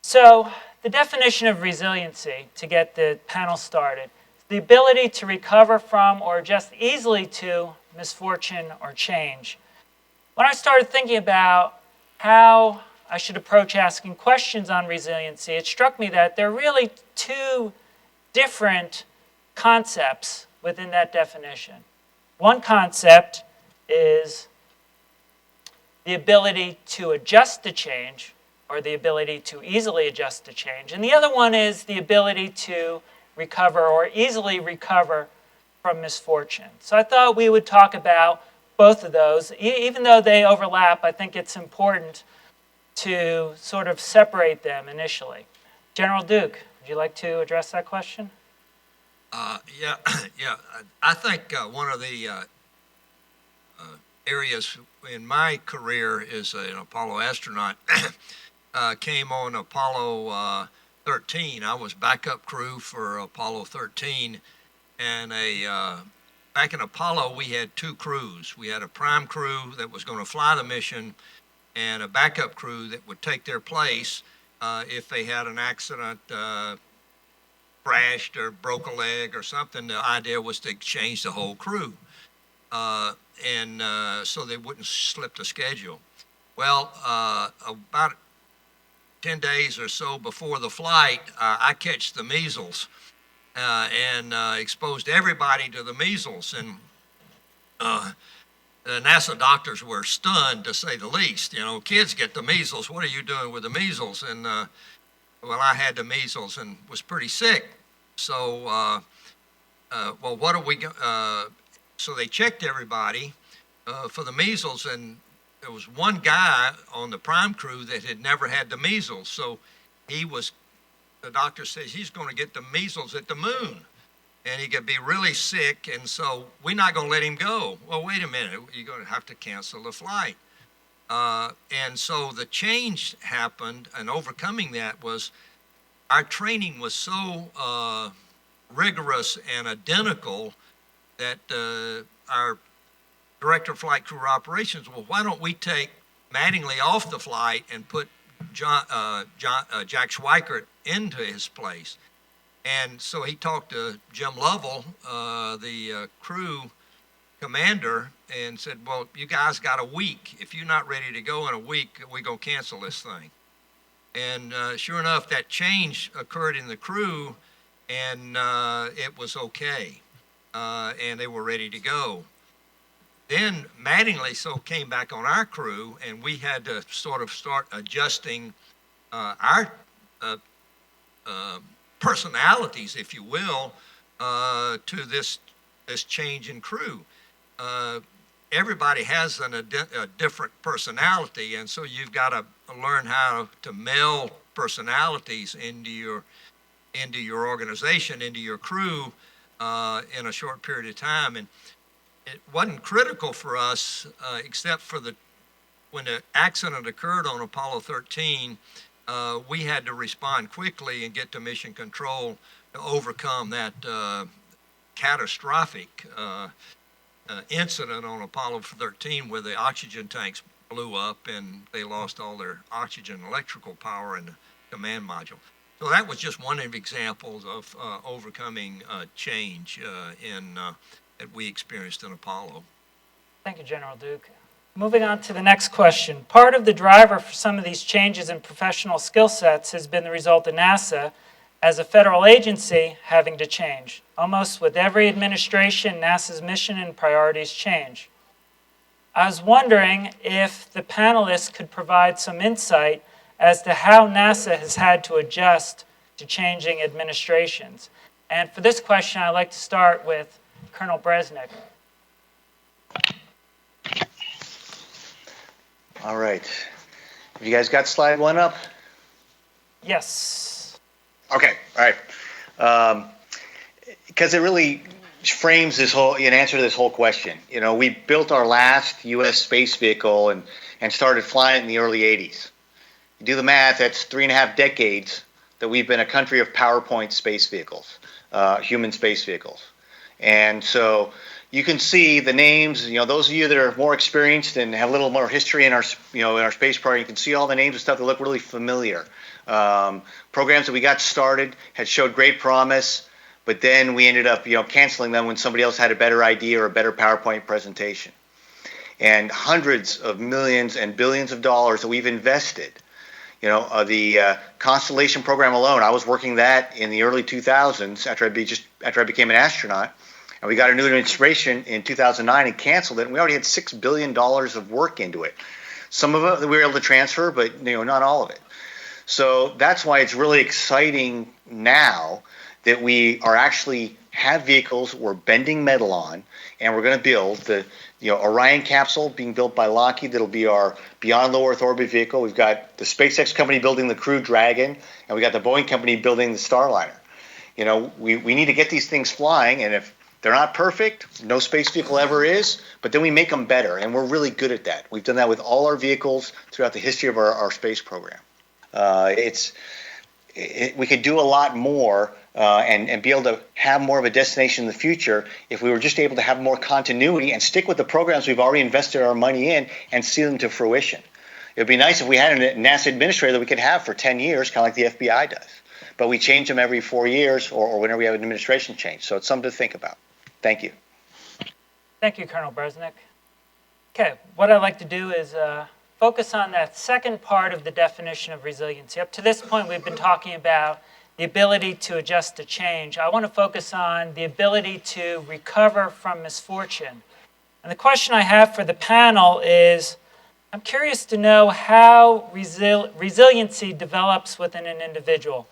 So the definition of resiliency, to get the panel started, the ability to recover from or adjust easily to misfortune or change. When I started thinking about how I should approach asking questions on resiliency, it struck me that there are really two different concepts within that definition. One concept is the ability to adjust to change, or the ability to easily adjust to change. And the other one is the ability to recover or easily recover from misfortune. So I thought we would talk about both of those. Even though they overlap, I think it's important to sort of separate them initially. General Duke, would you like to address that question? Yeah. I think one of the areas in my career as an Apollo astronaut came on Apollo 13. I was backup crew for Apollo 13, and back in Apollo we had two crews. We had a prime crew that was going to fly the mission, and a backup crew that would take their place if they had an accident, crashed or broke a leg or something. The idea was to change the whole crew, and so they wouldn't slip the schedule. Well, about 10 days or so before the flight, I catch the measles and exposed everybody to the measles. And the NASA doctors were stunned, to say the least. You know, kids get the measles. What are you doing with the measles? And well, I had the measles and was pretty sick. So, well, what are we? So they checked everybody for the measles, and there was one guy on the prime crew that had never had the measles. So the doctor says he's going to get the measles at the moon, and he could be really sick, and so we're not going to let him go. Well, wait a minute, you're going to have to cancel the flight. And so the change happened, and overcoming that was our training was so rigorous and identical that our director of flight crew operations, well, why don't we take Mattingly off the flight and put Jack Schweikert into his place? And so he talked to Jim Lovell, the crew commander, and said, well, you guys got a week. If you're not ready to go in a week, we're going to cancel this thing. And sure enough, that change occurred in the crew, and it was okay. And they were ready to go. Then Mattingly came back on our crew, and we had to sort of start adjusting our personalities, if you will, to this change in crew. Everybody has a different personality, and so you've got to learn how to meld personalities into your organization, into your crew, in a short period of time. And it wasn't critical for us, except for when the accident occurred on Apollo 13, we had to respond quickly and get to mission control to overcome that catastrophic incident on Apollo 13 where the oxygen tanks blew up and they lost all their oxygen electrical power in the command module. So that was just one of the examples of overcoming change that we experienced in Apollo. Thank you, General Duke. Moving on to the next question. Part of the driver for some of these changes in professional skill sets has been the result of NASA as a federal agency having to change. Almost with every administration, NASA's mission and priorities change. I was wondering if the panelists could provide some insight as to how NASA has had to adjust to changing administrations. And for this question, I'd like to start with Colonel Bresnik. All right. Have you guys got slide one up? Yes. Okay. All right. Because it really frames this whole, an answer to this whole question. You know, we built our last U.S. space vehicle and started flying it in the early 80s. You do the math, that's 3.5 decades that we've been a country of PowerPoint space vehicles, human space vehicles. And so you can see the names, those of you that are more experienced and have a little more history in our, in our space program, you can see all the names and stuff that look really familiar. Programs that we got started had showed great promise, but then we ended up, canceling them when somebody else had a better idea or a better PowerPoint presentation. And hundreds of millions and billions of dollars that we've invested. The Constellation program alone, I was working that in the early 2000s after I became an astronaut. And we got a new administration in 2009 and canceled it. And we already had $6 billion of work into it. Some of it we were able to transfer, but not all of it. So that's why it's really exciting now that we are actually have vehicles we're bending metal on, and we're going to build the Orion capsule being built by Lockheed. That'll be our beyond low Earth orbit vehicle. We've got the SpaceX company building the Crew Dragon, and we got the Boeing company building the Starliner. We need to get these things flying, and if they're not perfect, no space vehicle ever is, but then we make them better, and we're really good at that. We've done that with all our vehicles throughout the history of our space program. We could do a lot more and be able to have more of a destination in the future if we were just able to have more continuity and stick with the programs we've already invested our money in and see them to fruition. It would be nice if we had a NASA administrator that we could have for 10 years, kind of like the FBI does. But we change them every 4 years or whenever we have an administration change. So it's something to think about. Thank you. Thank you, Colonel Bresnik. Okay, what I'd like to do is focus on that second part of the definition of resiliency. Up to this point, we've been talking about the ability to adjust to change. I want to focus on the ability to recover from misfortune. And the question I have for the panel is, I'm curious to know how resiliency develops within an individual.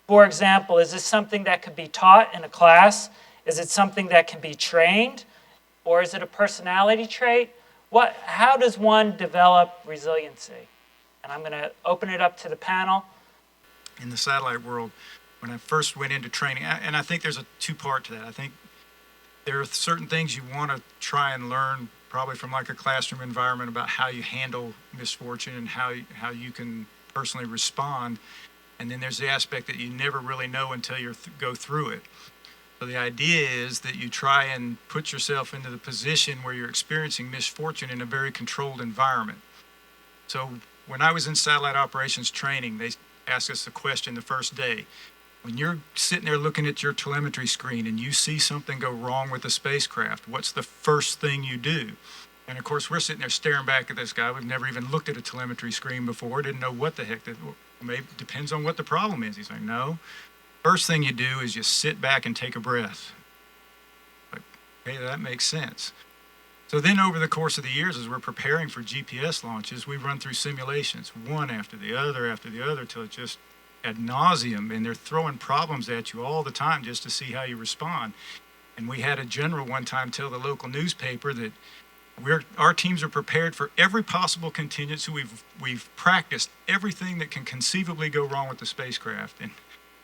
For example, is this something that could be taught in a class? Is it something that can be trained? Or is it a personality trait? How does one develop resiliency? And I'm going to open it up to the panel. In the satellite world, when I first went into training, and I think there's a two-part to that. I think there are certain things you want to try and learn probably from like a classroom environment about how you handle misfortune and how you can personally respond. And then there's the aspect that you never really know until you go through it. So the idea is that you try and put yourself into the position where you're experiencing misfortune in a very controlled environment. So when I was in satellite operations training, they asked us a question the first day. When you're sitting there looking at your telemetry screen and you see something go wrong with the spacecraft, what's the first thing you do? And of course, we're sitting there staring back at this guy. We've never even looked at a telemetry screen before, didn't know what the heck that, maybe depends on what the problem is. He's like, no. First thing you do is you sit back and take a breath. Like, hey, that makes sense. So then over the course of the years, as we're preparing for GPS launches, we run through simulations, one after the other, till it's just ad nauseum, and they're throwing problems at you all the time just to see how you respond. And we had a general one time tell the local newspaper that our teams are prepared for every possible contingency. We've practiced everything that can conceivably go wrong with the spacecraft. And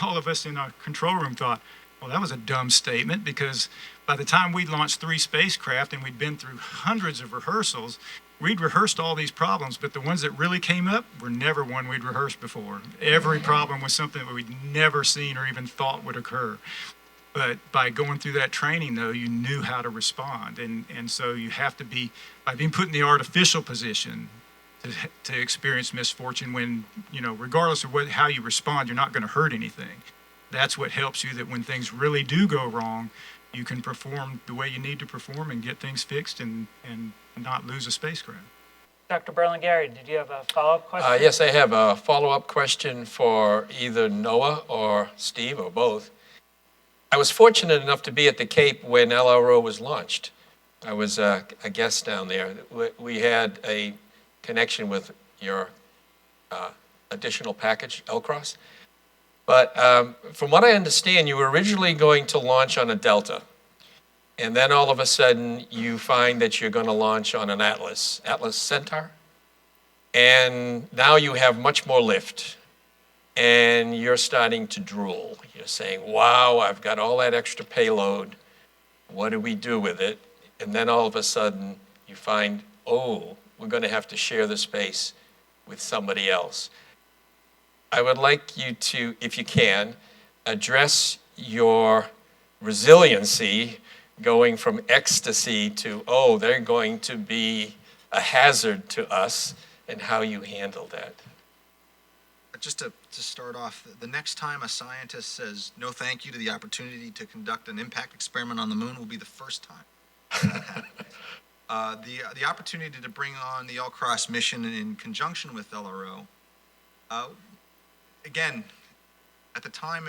all of us in our control room thought, well, that was a dumb statement, because by the time we'd launched 3 spacecraft and we'd been through hundreds of rehearsals, we'd rehearsed all these problems, but the ones that really came up were never one we'd rehearsed before. Every problem was something that we'd never seen or even thought would occur. But by going through that training, though, you knew how to respond. And so you have to be, by being put in the artificial position to experience misfortune when, regardless of how you respond, you're not going to hurt anything. That's what helps you, that when things really do go wrong, you can perform the way you need to perform and get things fixed and not lose a spacecraft. Dr. Berlinghieri, did you have a follow-up question? Yes, I have a follow-up question for either Noah or Steve or both. I was fortunate enough to be at the Cape when LRO was launched. I was a guest down there. We had a connection with your additional package, LCROSS. But from what I understand, you were originally going to launch on a Delta. And then all of a sudden, you find that you're going to launch on an Atlas Centaur. And now you have much more lift. And you're starting to drool. You're saying, wow, I've got all that extra payload. What do we do with it? And then all of a sudden, you find, oh, we're going to have to share the space with somebody else. I would like you to, if you can, address your resiliency going from ecstasy to, oh, they're going to be a hazard to us, and how you handle that. Just to start off, the next time a scientist says no thank you to the opportunity to conduct an impact experiment on the moon will be the first time. The opportunity to bring on the L-Cross mission in conjunction with LRO, again, at the time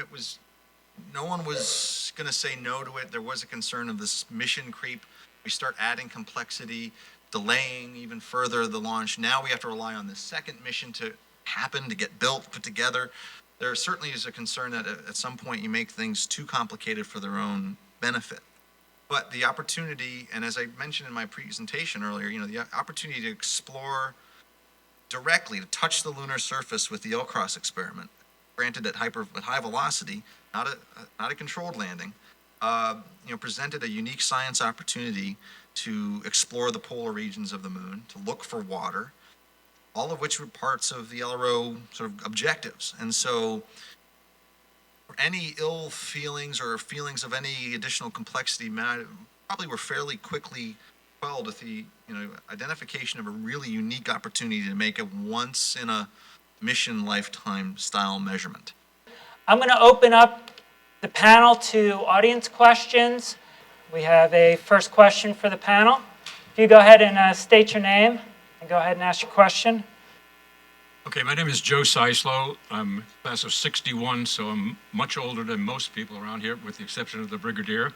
no one was going to say no to it. There was a concern of this mission creep. We start adding complexity, delaying even further the launch. Now we have to rely on the second mission to happen, to get built, put together. There certainly is a concern that at some point you make things too complicated for their own benefit. But the opportunity, and as I mentioned in my presentation earlier, the opportunity to explore directly, to touch the lunar surface with the L-Cross experiment, granted at high velocity, not a controlled landing, presented a unique science opportunity to explore the polar regions of the moon, to look for water, all of which were parts of the LRO sort of objectives. And so any ill feelings or feelings of any additional complexity probably were fairly quickly quelled with the identification of a really unique opportunity to make a once in a mission lifetime style measurement. I'm going to open up the panel to audience questions. We have a first question for the panel. If you go ahead and state your name and go ahead and ask your question. Okay, my name is Joe Seislow. I'm class of 61, so I'm much older than most people around here, with the exception of the Brigadier.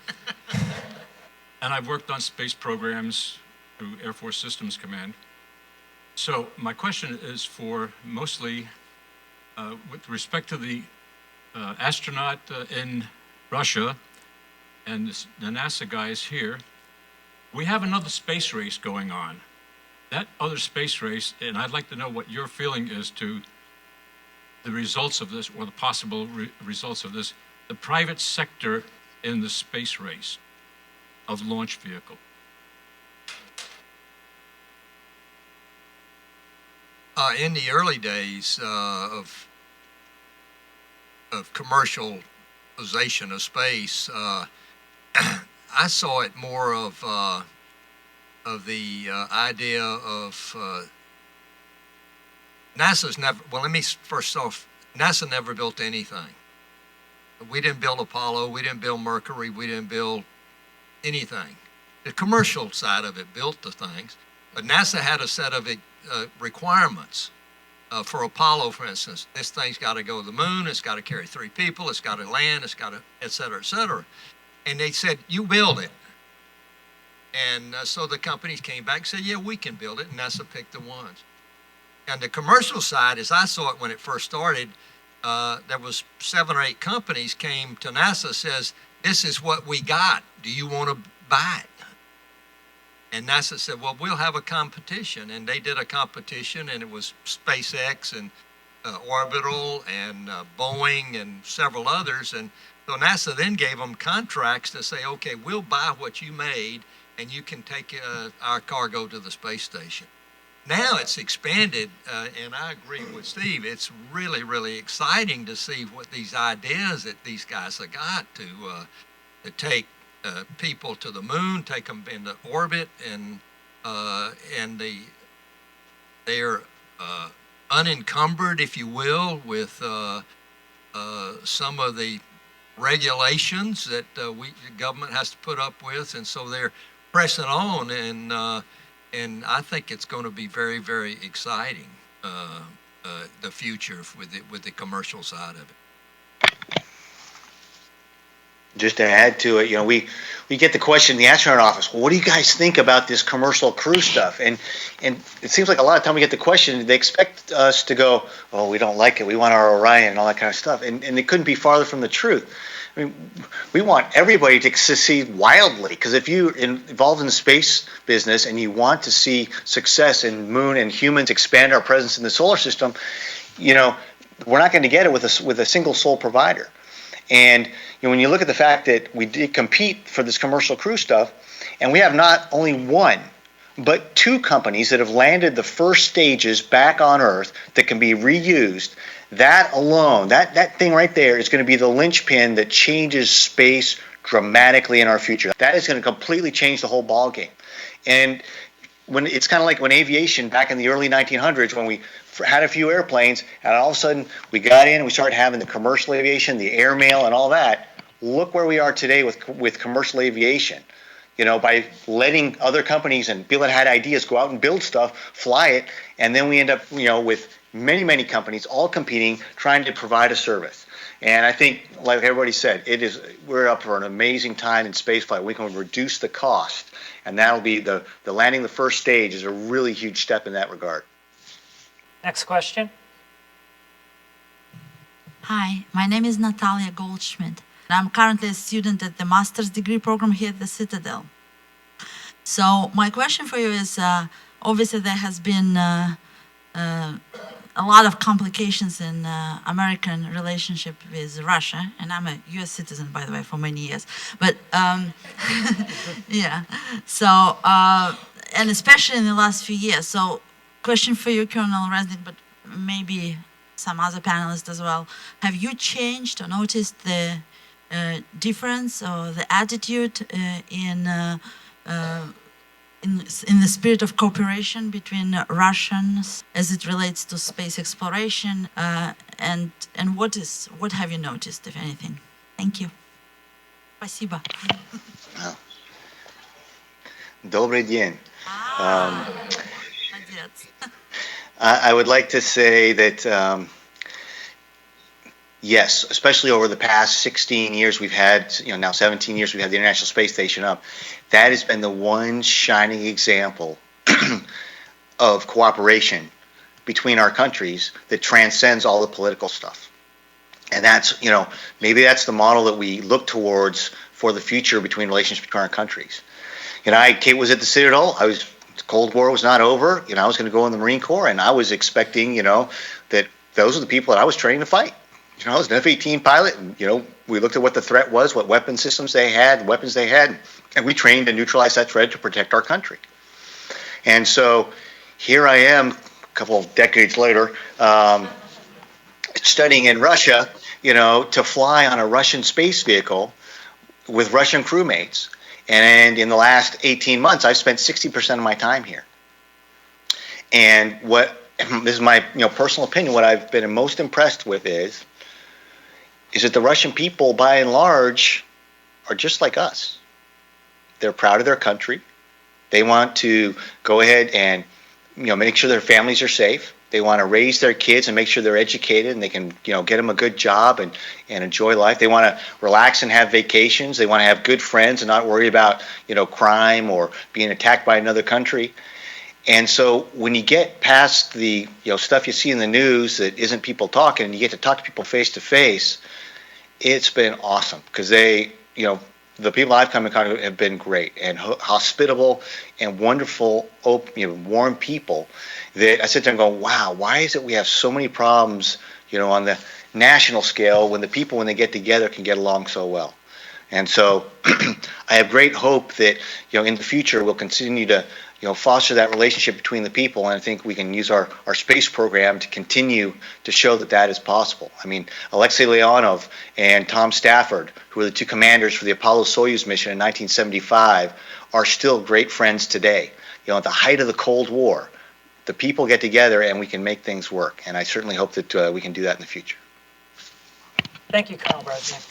And I've worked on space programs through Air Force Systems Command. So my question is for mostly with respect to the astronaut in Russia and the NASA guys here. We have another space race going on. That other space race, and I'd like to know what your feeling is to the results of this, or the possible results of this, the private sector in the space race of launch vehicle. In the early days of commercialization of space, I saw it more of the idea of NASA's never. Well, let me first off. NASA never built anything. We didn't build Apollo. We didn't build Mercury. We didn't build anything. The commercial side of it built the things, but NASA had a set of requirements. For Apollo, for instance, this thing's got to go to the moon. It's got to carry 3 people. It's got to land. It's got to, et cetera, et cetera. And they said, you build it. And so the companies came back and said, yeah, we can build it. And NASA picked the ones. And the commercial side, as I saw it when it first started, there was 7 or 8 companies came to NASA, says, this is what we got. Do you want to buy it? And NASA said, well, we'll have a competition. And they did a competition, and it was SpaceX and Orbital and Boeing and several others. And so NASA then gave them contracts to say, okay, we'll buy what you made, and you can take our cargo to the space station. Now it's expanded, and I agree with Steve. It's really, really exciting to see what these ideas that these guys have got to take people to the moon, take them into orbit, and they're unencumbered, if you will, with some of the regulations that the government has to put up with, and so they're pressing on, and I think it's going to be very, very exciting, the future with the commercial side of it. Just to add to it, we get the question in the astronaut office, well, what do you guys think about this commercial crew stuff? And it seems like a lot of time we get the question, they expect us to go, oh, we don't like it, we want our Orion and all that kind of stuff. And it couldn't be farther from the truth. I mean, we want everybody to succeed wildly, because if you're involved in the space business and you want to see success in moon and humans expand our presence in the solar system, we're not going to get it with a single sole provider. And when you look at the fact that we did compete for this commercial crew stuff, and we have not only one, but 2 companies that have landed the first stages back on Earth that can be reused, that alone, that thing right there is going to be the linchpin that changes space dramatically in our future. That is going to completely change the whole ballgame. And when it's kind of like when aviation back in the early 1900s, when we had a few airplanes, and all of a sudden we got in and we started having the commercial aviation, the airmail, and all that. Look where we are today with commercial aviation. You know, by letting other companies and people that had ideas go out and build stuff, fly it, and then we end up, you know, with many, many companies all competing, trying to provide a service. And I think, like everybody said, we're up for an amazing time in spaceflight. We can reduce the cost, and that'll be the landing the first stage is a really huge step in that regard. Next question. Hi, my name is Natalia Goldschmidt. I'm currently a student at the master's degree program here at the Citadel. So my question for you is, obviously there has been a lot of complications in American relationship with Russia, and I'm a U.S. citizen, by the way, for many years. But yeah, so and especially in the last few years. So question for you, Colonel Resnick, but maybe some other panelists as well. Have you changed or noticed the difference or the attitude in the spirit of cooperation between Russians as it relates to space exploration, and what have you noticed, if anything? Thank you. Спасибо. Добрый день. Молодец. I would like to say that yes, especially over the past 16 years we've had, now 17 years we've had the International Space Station up. That has been the one shining example of cooperation between our countries that transcends all the political stuff. And that's, maybe that's the model that we look towards for the future between relations between our countries. Kate was at the Citadel. The Cold War was not over. I was going to go in the Marine Corps, and I was expecting, that those are the people that I was training to fight. I was an F-18 pilot, and, we looked at what the threat was, what weapon systems they had, weapons they had, and we trained to neutralize that threat to protect our country. And so here I am, a couple of decades later, studying in Russia, to fly on a Russian space vehicle with Russian crewmates. And in the last 18 months, I've spent 60% of my time here. And this is my personal opinion, what I've been most impressed with is that the Russian people, by and large, are just like us. They're proud of their country. They want to go ahead and make sure their families are safe. They want to raise their kids and make sure they're educated and they can get them a good job and enjoy life. They want to relax and have vacations. They want to have good friends and not worry about crime or being attacked by another country. And so when you get past the stuff you see in the news that isn't people talking, and you get to talk to people face to face, it's been awesome because the people I've come in contact with have been great and hospitable and wonderful, warm people that I sit there and go, wow, why is it we have so many problems, on the national scale when the people, when they get together, can get along so well? And so I have great hope that, in the future we'll continue to, foster that relationship between the people, and I think we can use our space program to continue to show that is possible. I mean, Alexei Leonov and Tom Stafford, who were the two commanders for the Apollo-Soyuz mission in 1975, are still great friends today. At the height of the Cold War, the people get together and we can make things work, and I certainly hope that we can do that in the future. Thank you, Colonel Resnick.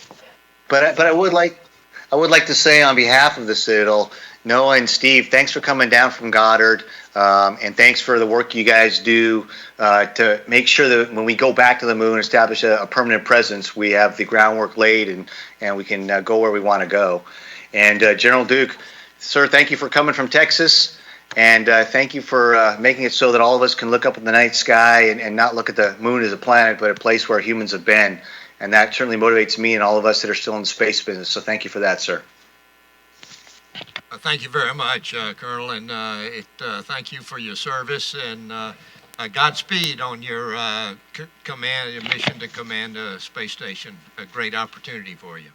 But I would like to say on behalf of the Citadel, Noah and Steve, thanks for coming down from Goddard, and thanks for the work you guys do to make sure that when we go back to the moon, establish a permanent presence, we have the groundwork laid and we can go where we want to go. And General Duke, sir, thank you for coming from Texas, and thank you for making it so that all of us can look up in the night sky and not look at the moon as a planet, but a place where humans have been. And that certainly motivates me and all of us that are still in the space business. So thank you for that, sir. Thank you very much, Colonel, and thank you for your service, and Godspeed on your mission to command a space station. A great opportunity for you.